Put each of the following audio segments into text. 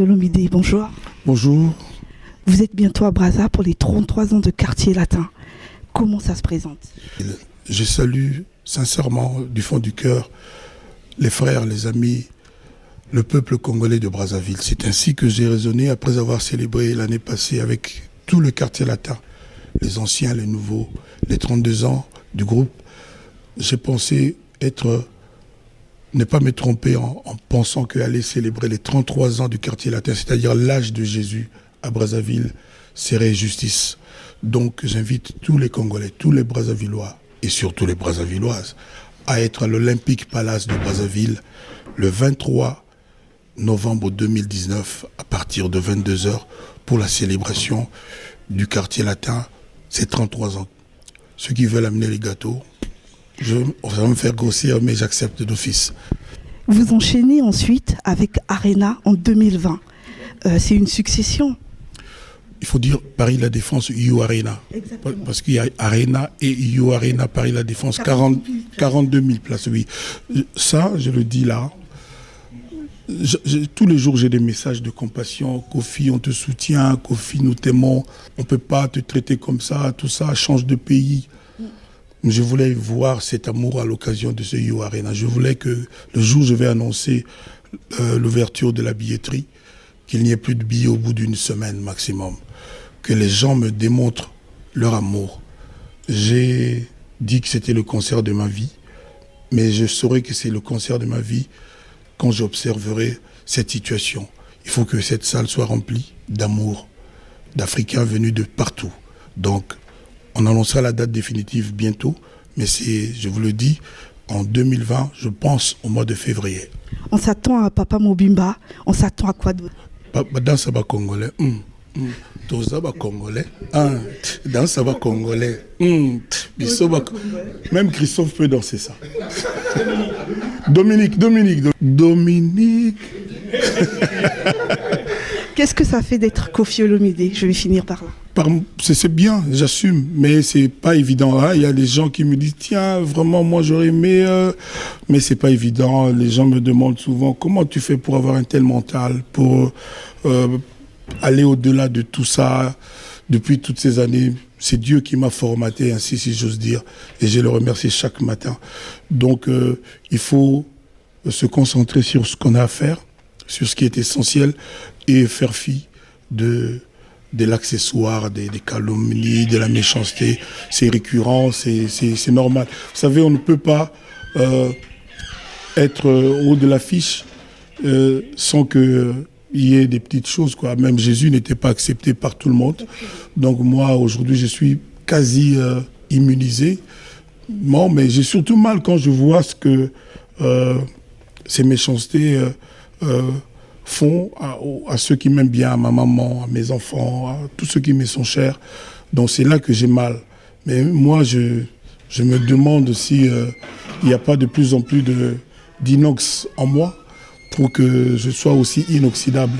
Olomide, bonjour. Bonjour. Vous êtes bientôt à Brazza pour les 33 ans de Quartier Latin. Comment ça se présente? Je salue sincèrement, du fond du cœur, les frères, les amis, le peuple congolais de Brazzaville. C'est ainsi que j'ai raisonné après avoir célébré l'année passée avec tout le Quartier Latin, les anciens, les nouveaux, les 32 ans du groupe. J'ai pensé ne pas me tromper en pensant qu'aller célébrer les 33 ans du Quartier Latin, c'est-à-dire l'âge de Jésus à Brazzaville, serait justice. Donc j'invite tous les Congolais, tous les Brazzavillois et surtout les Brazzavilloises à être à l'Olympique Palace de Brazzaville le 23 novembre 2019 à partir de 22 h pour la célébration du Quartier Latin, c'est 33 ans. Ceux qui veulent amener les gâteaux, ça va me faire grossir, mais j'accepte d'office. Vous enchaînez ensuite avec Arena en 2020. C'est une succession. Il faut dire Paris La Défense, You Arena. Exactement. Parce qu'il y a Arena et You Arena, Paris La Défense, 42 000 places, oui. Ça, je le dis là. Tous les jours, j'ai des messages de compassion. Kofi, on te soutient. Kofi, nous t'aimons. On ne peut pas te traiter comme ça. Tout ça, change de pays. Je voulais voir cet amour à l'occasion de ce You Arena. Je voulais que le jour où je vais annoncer l'ouverture de la billetterie, qu'il n'y ait plus de billets au bout d'une semaine maximum. Que les gens me démontrent leur amour. J'ai dit que c'était le concert de ma vie, mais je saurai que c'est le concert de ma vie quand j'observerai cette situation. Il faut que cette salle soit remplie d'amour, d'Africains venus de partout. Donc, on annoncera la date définitive bientôt, mais c'est, je vous le dis, en 2020, je pense au mois de février. On s'attend à Papa Mobimba, on s'attend à quoi d'autre? Dans ça va congolais. Dans ça va congolais. Dans ça va congolais. Même Christophe peut danser ça. Dominique. Qu'est-ce que ça fait d'être Kofi Olomide? Je vais finir par là. C'est bien, j'assume, mais c'est pas évident. Hein. Il y a des gens qui me disent, tiens, vraiment, moi j'aurais aimé, mais c'est pas évident. Les gens me demandent souvent, comment tu fais pour avoir un tel mental, pour aller au-delà de tout ça. Depuis toutes ces années, c'est Dieu qui m'a formaté, ainsi si j'ose dire, et je le remercie chaque matin. Donc, il faut se concentrer sur ce qu'on a à faire, sur ce qui est essentiel, et faire fi de l'accessoire, des calomnies, de la méchanceté. C'est récurrent, c'est normal. Vous savez, on ne peut pas être au haut de l'affiche sans qu'il y ait des petites choses, quoi. Même Jésus n'était pas accepté par tout le monde. Donc moi, aujourd'hui, je suis quasi immunisé. Bon, mais j'ai surtout mal quand je vois ce que ces méchancetés font à ceux qui m'aiment bien, à ma maman, à mes enfants, à tous ceux qui me sont chers. Donc c'est là que j'ai mal. Mais moi, je me demande si il n'y a pas de plus en plus d'inox en moi pour que je sois aussi inoxydable.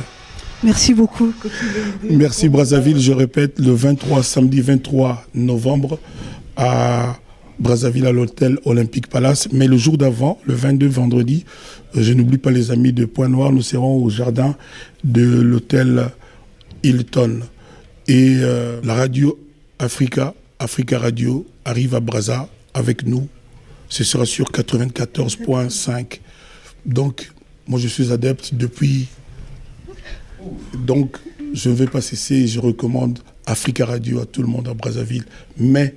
Merci beaucoup. Merci Brazzaville, je répète, le samedi 23 novembre à Brazzaville à l'hôtel Olympique Palace. Mais le jour d'avant, le 22 vendredi, je n'oublie pas les amis de Pointe-Noire, nous serons au jardin de l'hôtel Hilton. Et la radio Africa Radio, arrive à Brazza avec nous. Ce sera sur 94.5. Donc, moi je suis adepte depuis. Donc, je ne vais pas cesser et je recommande Africa Radio à tout le monde à Brazzaville. Mais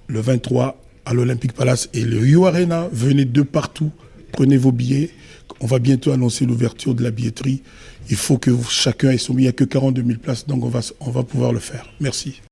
le 23 à l'Olympique Palace et le You Arena, venez de partout, prenez vos billets. On va bientôt annoncer l'ouverture de la billetterie. Il faut que chacun ait son billet. Il n'y a que 42 000 places, donc on va pouvoir le faire. Merci.